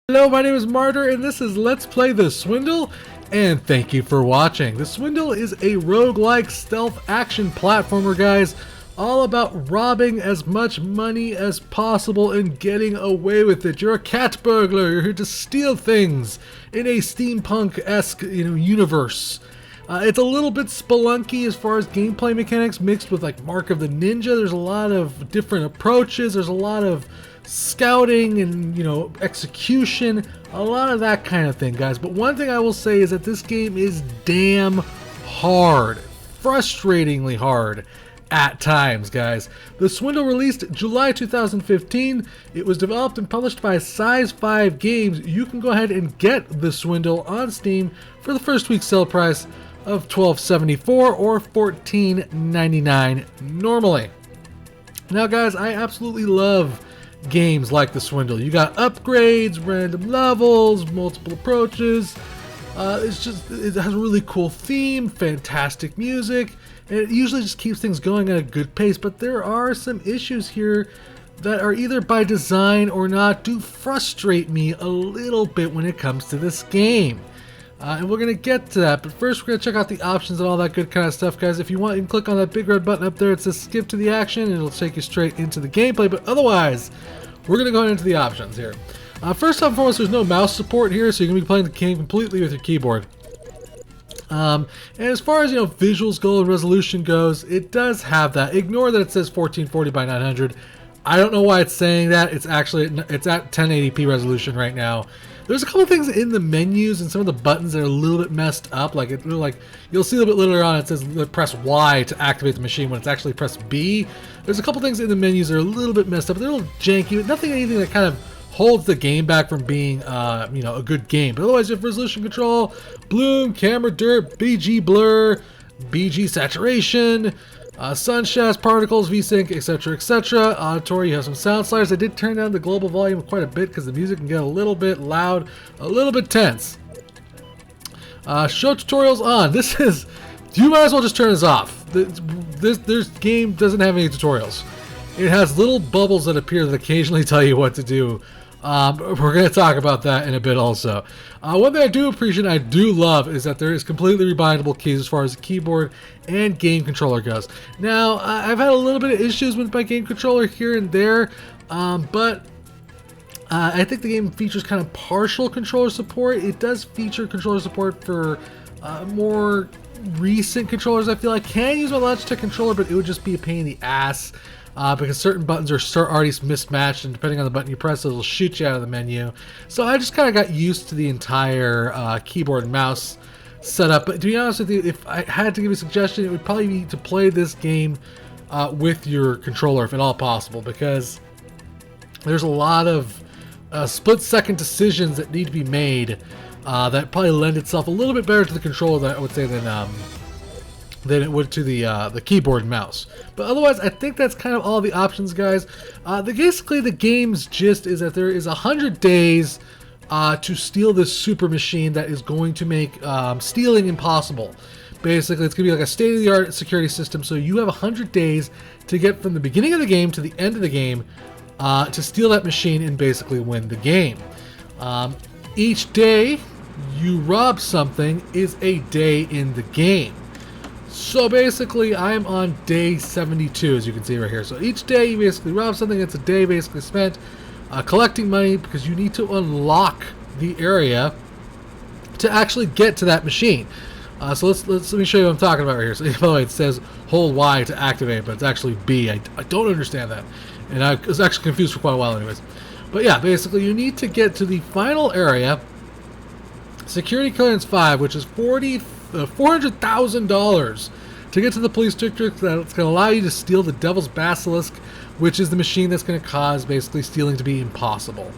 Hello, my name is Martyr, and this is Let's Play the Swindle, and thank you for watching. The Swindle is a roguelike stealth action platformer, guys, all about robbing as much money as possible and getting away with it. You're a cat burglar, you're here to steal things in a steampunk-esque, universe. It's a little bit spelunky as far as gameplay mechanics mixed with like Mark of the Ninja. There's a lot of different approaches, there's a lot of scouting and execution, a lot of that kind of thing, guys. But one thing I will say is that this game is damn hard, frustratingly hard at times, guys. The Swindle released July 2015. It was developed and published by Size 5 Games. You can go ahead and get The Swindle on Steam for the first week's sale price of $12.74 or $14.99 normally. Now, guys, I absolutely love games like The Swindle. You got upgrades, random levels, multiple approaches. It has a really cool theme, fantastic music, and it usually just keeps things going at a good pace. But there are some issues here that are either by design or not do frustrate me a little bit when it comes to this game. And we're going to get to that, but first we're going to check out the options and all that good kind of stuff, guys. If you want, you can click on that big red button up there. It says skip to the action, and it'll take you straight into the gameplay, but otherwise, we're going to go into the options here. First and foremost, there's no mouse support here, so you're going to be playing the game completely with your keyboard. And as far as, visuals go and resolution goes, it does have that. Ignore that it says 1440 by 900. I don't know why it's saying that. It's at 1080p resolution right now. There's a couple things in the menus and some of the buttons that are a little bit messed up. Like you'll see a little bit later on, it says press Y to activate the machine when it's actually press B. There's a couple things in the menus that are a little bit messed up. They're a little janky, but anything that kind of holds the game back from being, a good game. But otherwise, you have resolution control, bloom, camera dirt, BG blur, BG saturation, sun shafts, particles, VSync, etc., etc. Auditory, you have some sound sliders. I did turn down the global volume quite a bit because the music can get a little bit loud, a little bit tense. Show tutorials on. You might as well just turn this off. This game doesn't have any tutorials. It has little bubbles that appear that occasionally tell you what to do. We're going to talk about that in a bit also. One thing I do appreciate and I do love is that there is completely rebindable keys as far as the keyboard and game controller goes. Now, I've had a little bit of issues with my game controller here and there, but I think the game features kind of partial controller support. It does feature controller support for more recent controllers. I feel I can use my Logitech controller, but it would just be a pain in the ass. Because certain buttons are already mismatched, and depending on the button you press, it'll shoot you out of the menu. So I just kind of got used to the entire keyboard and mouse setup. But to be honest with you, if I had to give a suggestion, it would probably be to play this game with your controller, if at all possible, because there's a lot of split-second decisions that need to be made that probably lend itself a little bit better to the controller, than I would say, than it would to the keyboard and mouse. But otherwise, I think that's kind of all the options, guys. Basically, the game's gist is that there is 100 days to steal this super machine that is going to make stealing impossible. Basically, it's going to be like a state-of-the-art security system, so you have 100 days to get from the beginning of the game to the end of the game to steal that machine and basically win the game. Each day you rob something is a day in the game. So basically, I'm on day 72, as you can see right here. So each day you basically rob something. It's a day basically spent collecting money because you need to unlock the area to actually get to that machine. So let me show you what I'm talking about right here. So by the way, it says hold Y to activate, but it's actually B. I don't understand that, and I was actually confused for quite a while, anyways. But yeah, basically you need to get to the final area, Security Clearance 5, which is $400,000 to get to the police district. That's going to allow you to steal the Devil's Basilisk, which is the machine that's going to cause basically stealing to be impossible.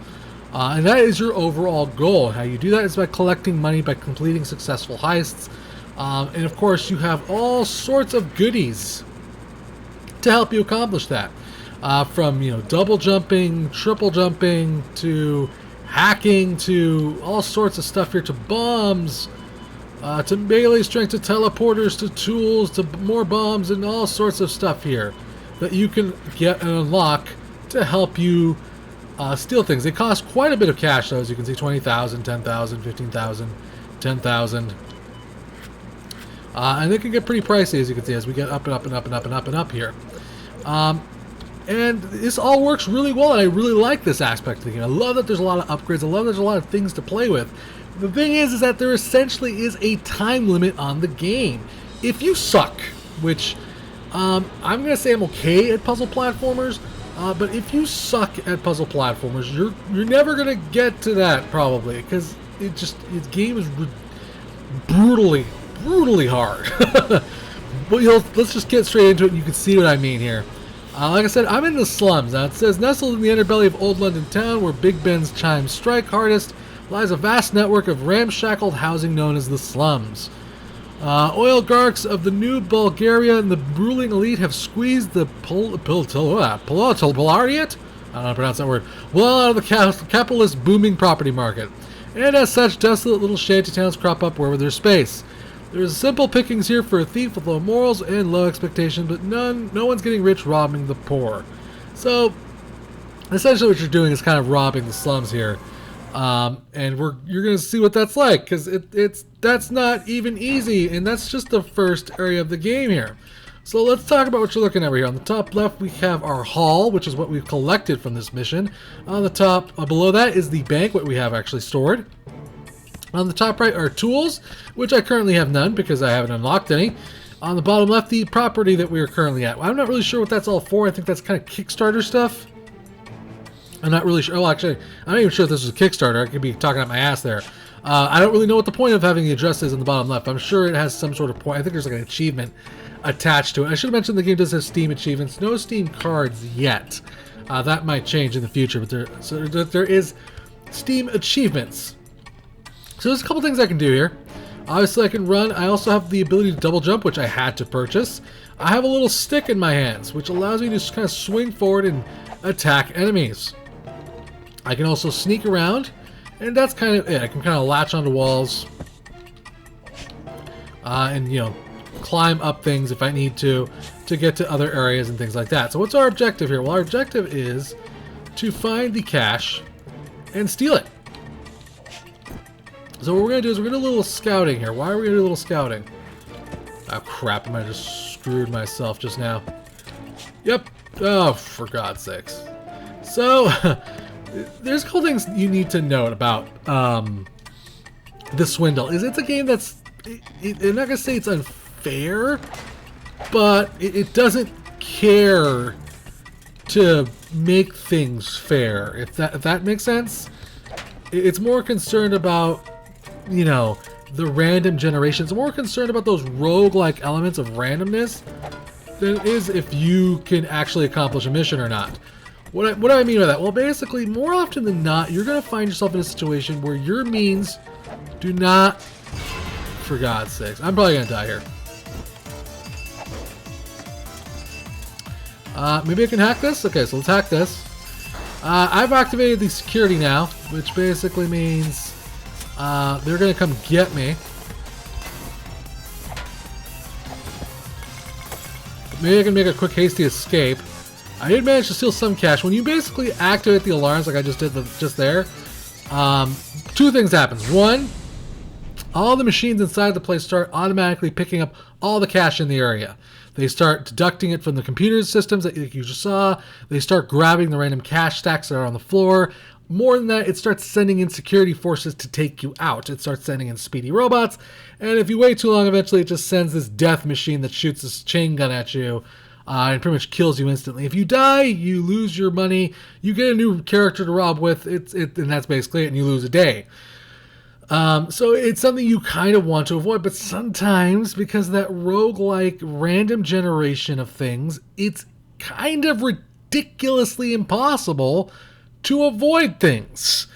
And that is your overall goal. How you do that is by collecting money, by completing successful heists. And of course, you have all sorts of goodies to help you accomplish that. From double jumping, triple jumping, to hacking, to all sorts of stuff here, to bombs, to melee strength, to teleporters, to tools, to more bombs, and all sorts of stuff here that you can get and unlock to help you steal things. They cost quite a bit of cash, though, as you can see. 20,000, 10,000, 15,000, 10,000. And they can get pretty pricey, as you can see, as we get up and up and up and up and up and up here. And this all works really well, and I really like this aspect of the game. I love that there's a lot of upgrades. I love there's a lot of things to play with. The thing is that there essentially is a time limit on the game. If you suck, which I'm going to say I'm okay at puzzle platformers, but if you suck at puzzle platformers, you're never going to get to that, probably, because its game is brutally hard. But let's just get straight into it, and you can see what I mean here. Like I said, I'm in the slums. Now, it says, nestled in the underbelly of Old London Town, where Big Ben's chimes strike hardest, lies a vast network of ramshackled housing known as the slums. Oligarchs of the new Bulgaria and the ruling elite have squeezed the proletariat, I don't know how to pronounce that word, well out of the capitalist booming property market. And as such, desolate little shanty towns crop up wherever there's space. There's simple pickings here for a thief with low morals and low expectations, but no one's getting rich robbing the poor. So, essentially what you're doing is kind of robbing the slums here. And you're going to see what that's like, because that's not even easy, and that's just the first area of the game here. So let's talk about what you're looking at right here. On the top left, we have our haul, which is what we've collected from this mission. On the top, below that is the bank, what we have actually stored. On the top right are tools, which I currently have none because I haven't unlocked any. On the bottom left, the property that we are currently at. I'm not really sure what that's all for. I think that's kind of Kickstarter stuff. I'm not really sure. Oh, actually, I'm not even sure if this is a Kickstarter. I could be talking out my ass there. I don't really know what the point of having the address is on the bottom left. I'm sure it has some sort of point. I think there's like an achievement attached to it. I should have mentioned the game does have Steam achievements. No Steam cards yet. That might change in the future, but there is Steam achievements. So there's a couple things I can do here. Obviously I can run. I also have the ability to double jump, which I had to purchase. I have a little stick in my hands, which allows me to just kind of swing forward and attack enemies. I can also sneak around, and that's kind of it. I can kind of latch onto walls and, you know, climb up things if I need to get to other areas and things like that. So what's our objective here? Well, our objective is to find the cache and steal it. So what we're going to do is we're going to do a little scouting here. Why are we going to do a little scouting? Oh crap, I might have just screwed myself just now. Yep. Oh, for God's sakes. So, there's a couple things you need to note about the Swindle. It's a game that's, I'm not going to say it's unfair, but it doesn't care to make things fair, if that makes sense. It's more concerned about, you know, the random generation. It's more concerned about those roguelike elements of randomness than it is if you can actually accomplish a mission or not. What do I mean by that? Well, basically, more often than not, you're going to find yourself in a situation where your means do not... For God's sakes. I'm probably going to die here. Maybe I can hack this? Okay, so let's hack this. I've activated the security now, which basically means they're going to come get me. Maybe I can make a quick hasty escape. I did manage to steal some cash. When you basically activate the alarms like I just did just there, two things happen. One, all the machines inside the place start automatically picking up all the cash in the area. They start deducting it from the computer systems that you just saw. They start grabbing the random cash stacks that are on the floor. More than that, it starts sending in security forces to take you out. It starts sending in speedy robots. And if you wait too long, eventually it just sends this death machine that shoots this chain gun at you and pretty much kills you instantly. If you die, you lose your money. You get a new character to rob with, and that's basically it, and you lose a day. So it's something you kind of want to avoid, but sometimes, because of that roguelike random generation of things, it's kind of ridiculously impossible to avoid things.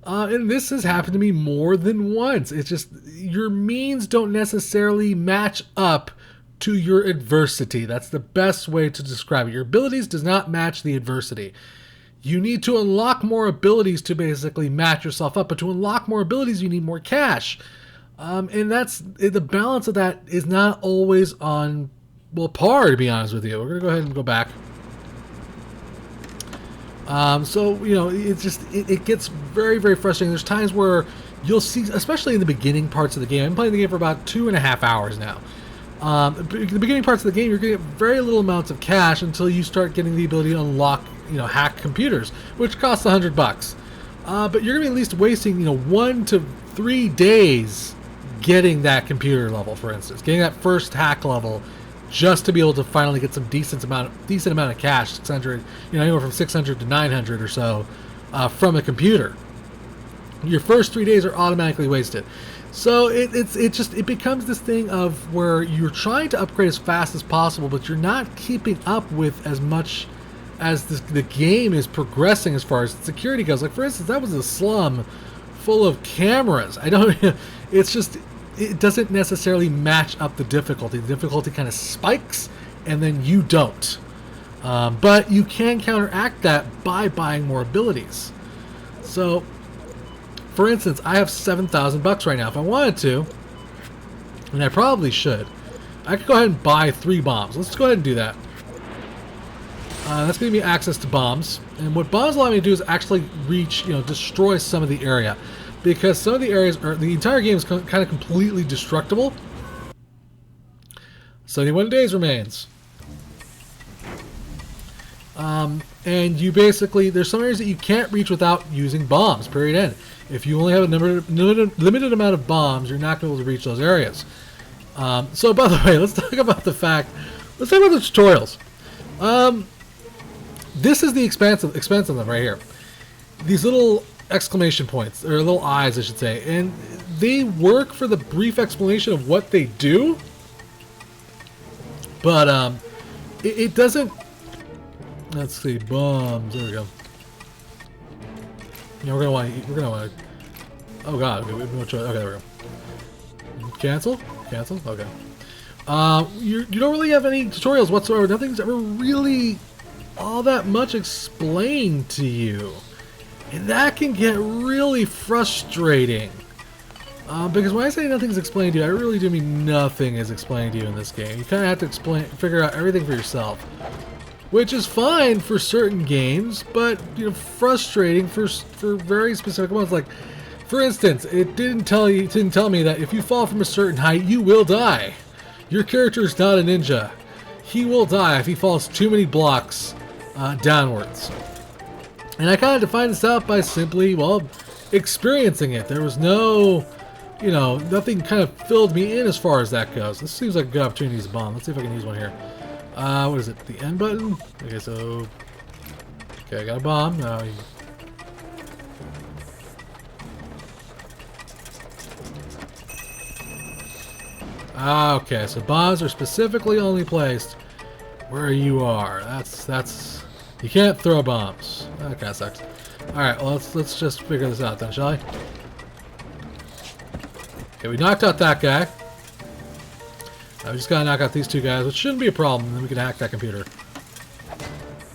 And this has happened to me more than once. It's just, your means don't necessarily match up to your adversity. That's the best way to describe it. Your abilities does not match the adversity. You need to unlock more abilities to basically match yourself up, but to unlock more abilities, you need more cash. And that's, the balance of that is not always on, well, par, to be honest with you. We're going to go ahead and go back. So, you know, it gets very, very frustrating. There's times where you'll see, especially in the beginning parts of the game. I'm playing the game for about 2.5 hours now. The beginning parts of the game, you're going to get very little amounts of cash until you start getting the ability to unlock, you know, hack computers, which costs $100. But you're going to be at least wasting, you know, 1 to 3 days getting that computer level, for instance, getting that first hack level, just to be able to finally get some decent amount of cash, 600, you know, anywhere from 600 to 900 or so, from a computer. Your first 3 days are automatically wasted. So it becomes this thing of where you're trying to upgrade as fast as possible, but you're not keeping up with as much as the game is progressing as far as security goes. Like, for instance, that was a slum full of cameras. It doesn't necessarily match up the difficulty. The difficulty kind of spikes, and then you don't. But you can counteract that by buying more abilities. So, for instance, I have $7,000 right now. If I wanted to, and I probably should, I could go ahead and buy 3 bombs. Let's go ahead and do that. That's going to give me access to bombs. And what bombs allow me to do is actually destroy some of the area. Because some of the areas, the entire game is kind of completely destructible. 71 days remains. And you basically, there's some areas that you can't reach without using bombs, period end. If you only have a limited amount of bombs, you're not going to be able to reach those areas. So, by the way, let's talk about the tutorials. This is the expense of them right here. These little exclamation points, or little eyes, I should say, and they work for the brief explanation of what they do, but it doesn't. Let's see, bombs. There we go. Yeah, we're gonna want to. Oh god. Okay, we have no choice. Okay, there we go. Cancel. Okay. You don't really have any tutorials whatsoever. Nothing's ever really all that much explained to you. And that can get really frustrating. Because when I say nothing's explained to you, I really do mean nothing is explained to you in this game. You kind of have to figure out everything for yourself. Which is fine for certain games, but, you know, frustrating for very specific ones. Like, for instance, it didn't tell me that if you fall from a certain height, you will die. Your character is not a ninja. He will die if he falls too many blocks downwards. And I kind of defined this out by simply, well, experiencing it. There was no, you know, nothing kind of filled me in as far as that goes. This seems like a good opportunity to use a bomb. Let's see if I can use one here. What is it? The N button? Okay, so... Okay, I got a bomb. Now you... Okay, so bombs are specifically only placed where you are. That's... You can't throw bombs. That kind of sucks. Alright, well, let's just figure this out then, shall I? Okay, we knocked out that guy. Now we just gotta knock out these 2 guys, which shouldn't be a problem. Then we can hack that computer.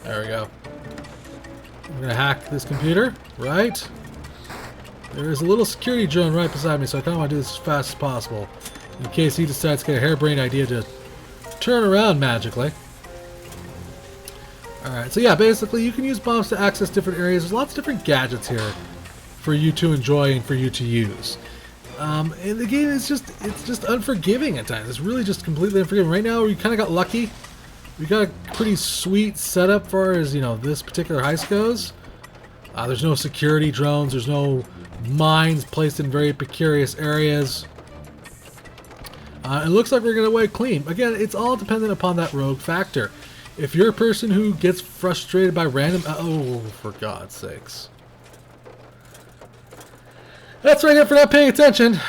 There we go. I'm gonna hack this computer, right? There is a little security drone right beside me, so I kind of want to do this as fast as possible. In case he decides to get a harebrained idea to turn around magically. Alright, so yeah, basically you can use bombs to access different areas. There's lots of different gadgets here for you to enjoy and for you to use. And the game is just unforgiving at times. It's really just completely unforgiving. Right now we kind of got lucky. We got a pretty sweet setup as far as, you know, this particular heist goes. There's no security drones. There's no mines placed in very precarious areas. It looks like we're going to away clean. Again, it's all dependent upon that rogue factor. If you're a person who gets frustrated by random... oh, for God's sakes. That's right here for not paying attention.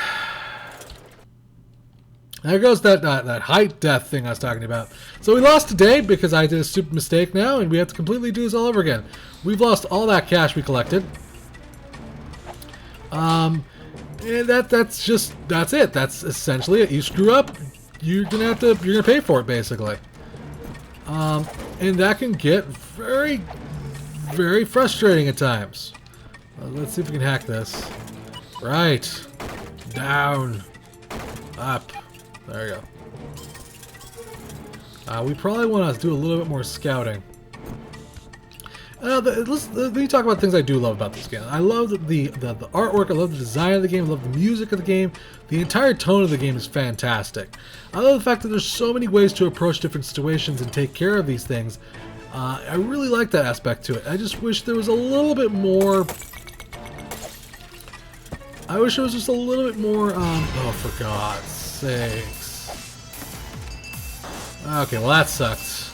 There goes that height death thing I was talking about. So we lost today because I did a stupid mistake now, and we have to completely do this all over again. We've lost all that cash we collected. And that's it. That's essentially it. You screw up, you're gonna pay for it, basically. And that can get very, very frustrating at times. Let's see if we can hack this. Right. Down. Up. There you go. We probably want to do a little bit more scouting. Let me talk about things I do love about this game. I love the artwork, I love the design of the game, I love the music of the game. The entire tone of the game is fantastic. I love the fact that there's so many ways to approach different situations and take care of these things. I really like that aspect to it. I just wish there was a little bit more... I wish there was just a little bit more, oh, for God's sakes. Okay, well that sucks.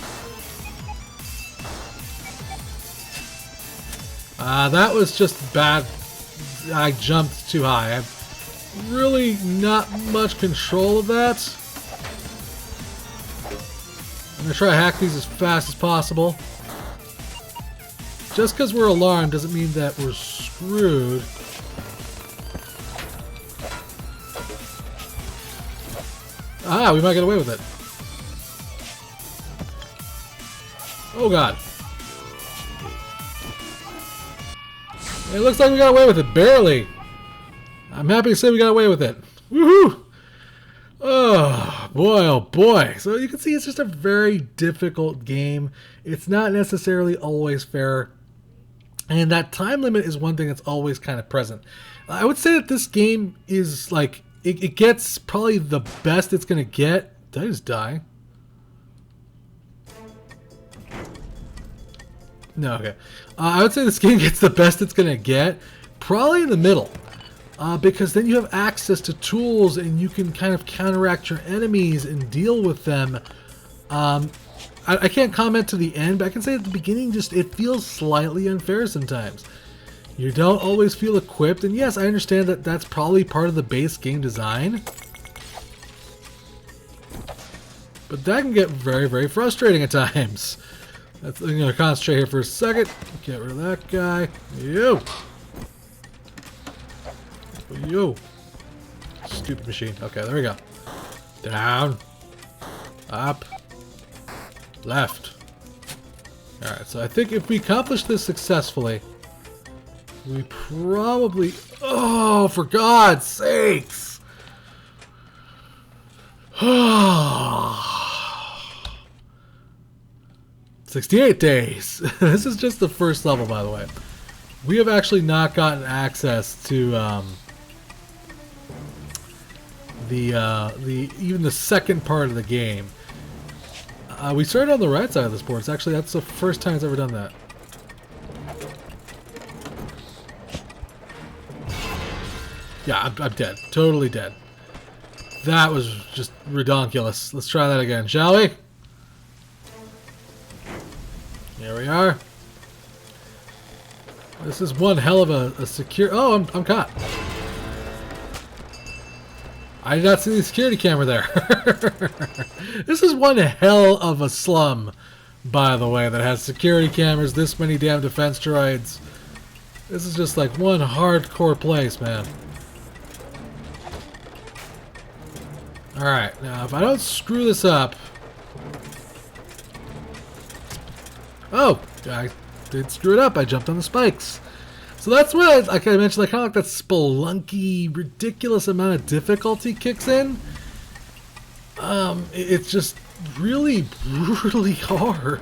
That was just bad. I jumped too high. I have really not much control of that. I'm going to try to hack these as fast as possible. Just because we're alarmed doesn't mean that we're screwed. Ah, we might get away with it. Oh God. It looks like we got away with it, barely. I'm happy to say we got away with it. Woohoo! Oh boy. So you can see it's just a very difficult game. It's not necessarily always fair. And that time limit is one thing that's always kind of present. I would say that this game is like, it gets probably the best it's going to get. Did I just die? No, okay. I would say this game gets the best it's going to get, probably in the middle. Because then you have access to tools and you can kind of counteract your enemies and deal with them. I can't comment to the end, but I can say at the beginning, just it feels slightly unfair sometimes. You don't always feel equipped, and yes, I understand that that's probably part of the base game design. But that can get very, very frustrating at times. I'm going to concentrate here for a second. Get rid of that guy. Yo! Yo! Stupid machine. Okay, there we go. Down. Up. Left. Alright, so I think if we accomplish this successfully, we probably... Oh, for God's sakes! 68 days. This is just the first level, by the way. We have actually not gotten access to even the second part of the game. We started on the right side of this board. That's the first time it's ever done that. Yeah, I'm dead. Totally dead. That was just redonkulous. Let's try that again, shall we? Here we are. This is one hell of a secure... Oh, I'm caught. I did not see the security camera there. This is one hell of a slum, by the way, that has security cameras, this many damn defense droids. This is just like one hardcore place, man. Alright, now if I don't screw this up... Oh, I did screw it up. I jumped on the spikes. So that's what, like I mentioned, like kind of like that spelunky, ridiculous amount of difficulty kicks in. It's just really brutally hard.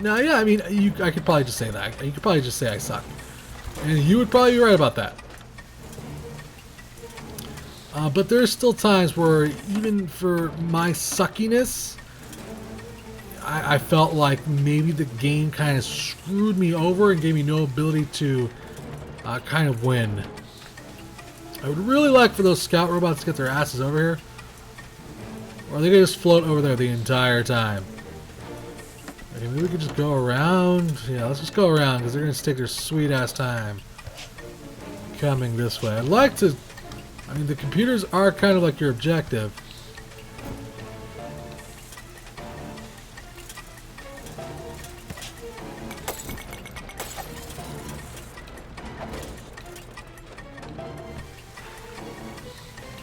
Now, yeah, I mean, I could probably just say that. You could probably just say I suck. And you would probably be right about that. But there's still times where, even for my suckiness, I felt like maybe the game kind of screwed me over and gave me no ability to kind of win. I would really like for those scout robots to get their asses over here. Or they could just float over there the entire time. Okay, maybe we could just go around. Yeah, let's just go around because they're going to take their sweet ass time coming this way. I'd like to... I mean, the computers are kind of like your objective.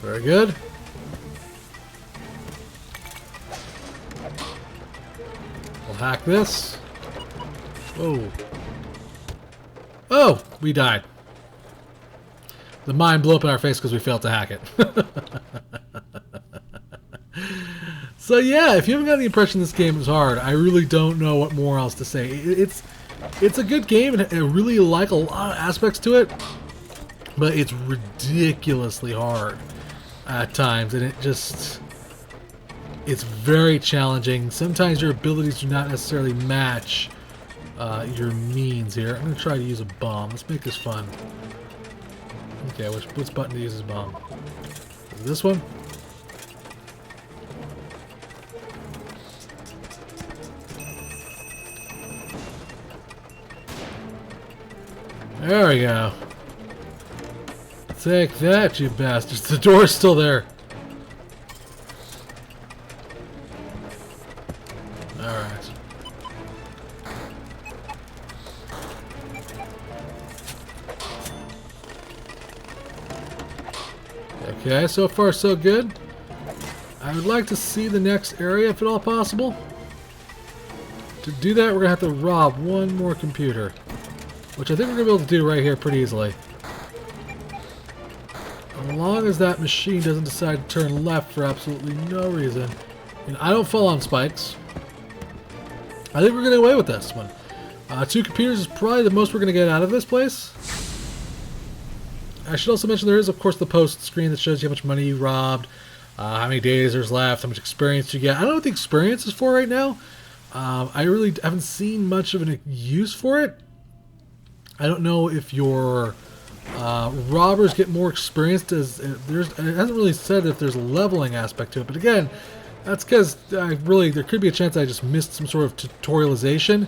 Very good. We'll hack this. Whoa. Oh, we died. The mine blew up in our face because we failed to hack it. So yeah, if you haven't got the impression this game is hard, I really don't know what more else to say. It's a good game, and I really like a lot of aspects to it, but it's ridiculously hard at times, and it's very challenging. Sometimes your abilities do not necessarily match your means here. I'm going to try to use a bomb. Let's make this fun. Okay, which button to use as bomb? Is it this one? There we go. Take that, you bastards. The door's still there. Alright. Okay, so far so good. I would like to see the next area if at all possible. To do that, we're going to have to rob one more computer, which I think we're going to be able to do right here pretty easily. As long as that machine doesn't decide to turn left for absolutely no reason. And I don't fall on spikes. I think we're getting away with this one. 2 computers is probably the most we're going to get out of this place. I should also mention there is, of course, the post screen that shows you how much money you robbed, how many days there's left, how much experience you get. I don't know what the experience is for right now. I really haven't seen much of a use for it. I don't know if your robbers get more experienced as it hasn't really said if there's a leveling aspect to it, but again, that's because there could be a chance I just missed some sort of tutorialization,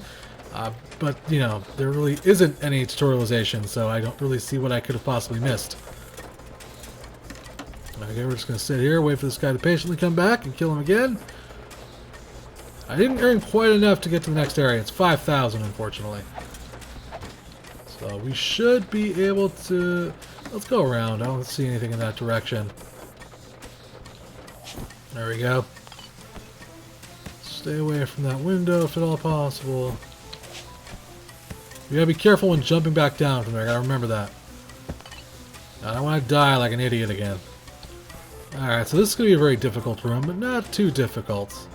but you know, there really isn't any tutorialization, so I don't really see what I could have possibly missed. Okay, we're just going to sit here, wait for this guy to patiently come back and kill him again. I didn't earn quite enough to get to the next area. It's 5,000, unfortunately. So we should be able to... Let's go around. I don't see anything in that direction. There we go. Stay away from that window if at all possible. You gotta be careful when jumping back down from there. I gotta remember that. I don't want to die like an idiot again. Alright, so this is gonna be a very difficult room, but not too difficult.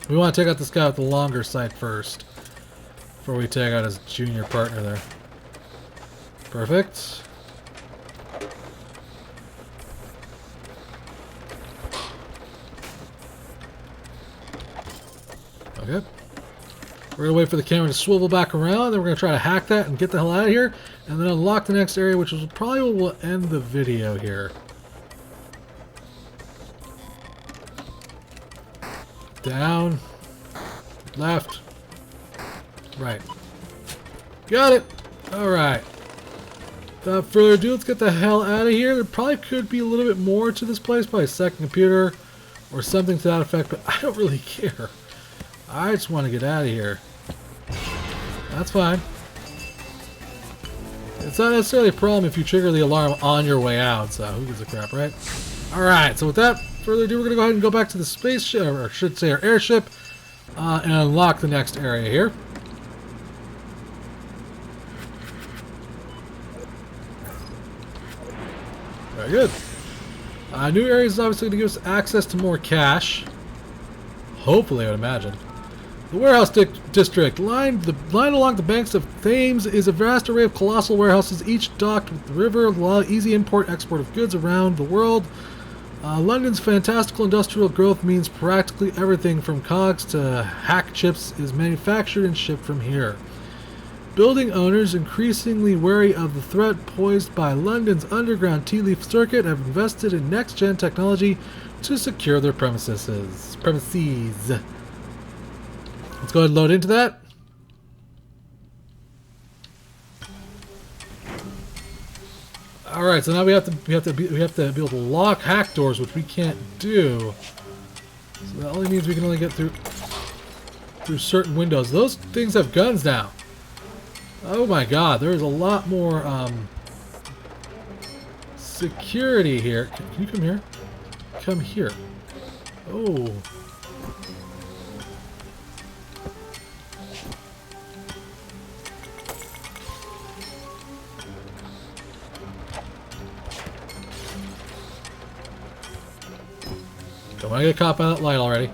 We want to take out this guy with the longer sight first, before we take out his junior partner there. Perfect. Okay. We're going to wait for the camera to swivel back around, then we're going to try to hack that and get the hell out of here, and then unlock the next area, which is probably what will end the video here. Down, left, right. Got it! Alright. Without further ado, let's get the hell out of here. There probably could be a little bit more to this place, probably a second computer or something to that effect, but I don't really care. I just want to get out of here. That's fine. It's not necessarily a problem if you trigger the alarm on your way out, so who gives a crap, right? Alright, so with that further ado, we're going to go ahead and go back to the spaceship, or I should say our airship, and unlock the next area here. Very good. New areas is obviously going to give us access to more cash. Hopefully, I would imagine. The warehouse district, lined along the banks of Thames, is a vast array of colossal warehouses, each docked with the river, allow easy import-export of goods around the world. London's fantastical industrial growth means practically everything from cogs to hack chips is manufactured and shipped from here. Building owners, increasingly wary of the threat posed by London's underground tea leaf circuit, have invested in next-gen technology to secure their premises. Let's go ahead and load into that. All right, so now we have to be able to lock hack doors, which we can't do. So that only means we can only get through certain windows. Those things have guns now. Oh my God, there is a lot more security here. Can you come here? Come here. Oh. Don't want to get caught by that light already.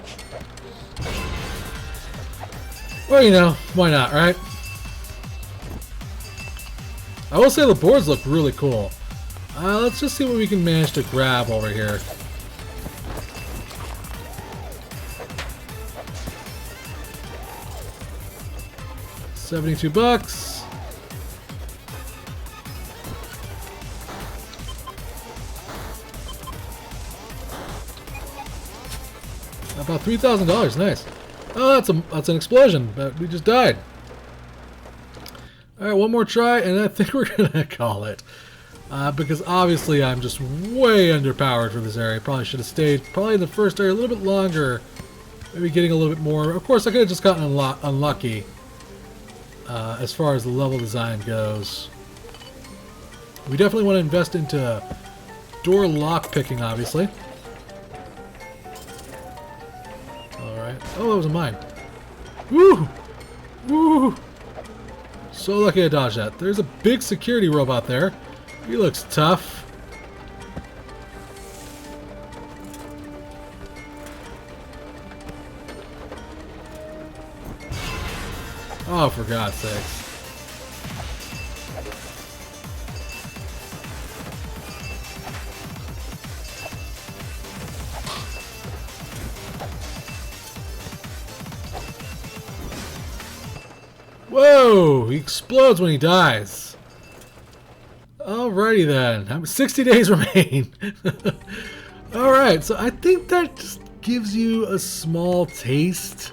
Well, you know, why not, right? I will say the boards look really cool. Let's just see what we can manage to grab over here. $72. About $3,000. Nice. Oh, that's an explosion, but we just died. All right, one more try, and I think we're gonna call it. Because obviously I'm just way underpowered for this area. Probably should have stayed probably in the first area a little bit longer. Maybe getting a little bit more. Of course, I could have just gotten unlucky as far as the level design goes. We definitely want to invest into door lock picking, obviously. Alright. Oh, that was a mine. Woo! Woo! So lucky I dodged that. There's a big security robot there. He looks tough. Oh, for God's sakes. Whoa! He explodes when he dies. Alrighty then. 60 days remain. Alright, so I think that just gives you a small taste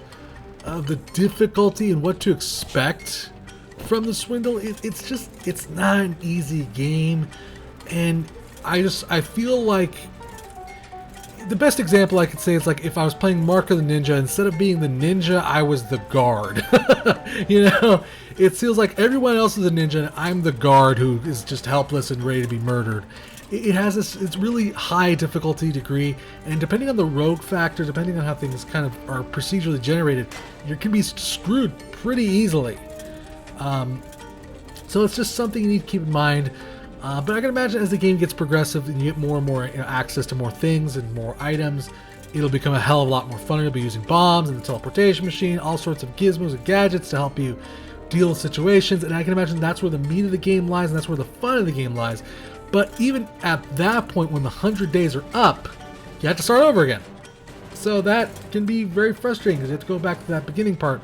of the difficulty and what to expect from the Swindle. It's not an easy game, and I feel like the best example I could say is like if I was playing Mark of the Ninja, instead of being the ninja, I was the guard. You know, it feels like everyone else is a ninja and I'm the guard who is just helpless and ready to be murdered. It has this, it's really high difficulty degree, and depending on the rogue factor, depending on how things kind of are procedurally generated, you can be screwed pretty easily. So it's just something you need to keep in mind. But I can imagine as the game gets progressive and you get more and more access to more things and more items, it'll become a hell of a lot more fun. You'll be using bombs and the teleportation machine, all sorts of gizmos and gadgets to help you deal with situations, and I can imagine that's where the meat of the game lies and that's where the fun of the game lies. But even at that point, when the 100 days are up, you have to start over again. So that can be very frustrating because you have to go back to that beginning part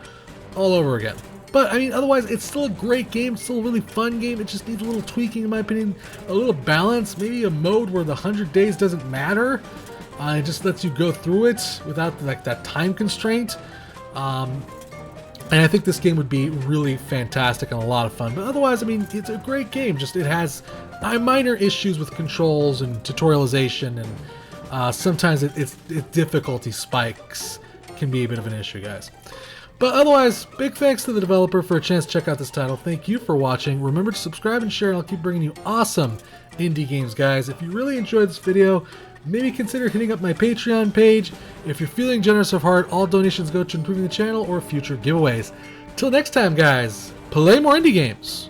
all over again. But, I mean, otherwise, it's still a great game. It's still a really fun game. It just needs a little tweaking, in my opinion. A little balance. Maybe a mode where the 100 days doesn't matter. It just lets you go through it without, like, that time constraint. And I think this game would be really fantastic and a lot of fun. But otherwise, I mean, it's a great game. Just it has minor issues with controls and tutorialization. And sometimes its difficulty spikes can be a bit of an issue, guys. But otherwise, big thanks to the developer for a chance to check out this title. Thank you for watching. Remember to subscribe and share, and I'll keep bringing you awesome indie games, guys. If you really enjoyed this video, maybe consider hitting up my Patreon page. If you're feeling generous of heart, all donations go to improving the channel or future giveaways. Till next time, guys, play more indie games.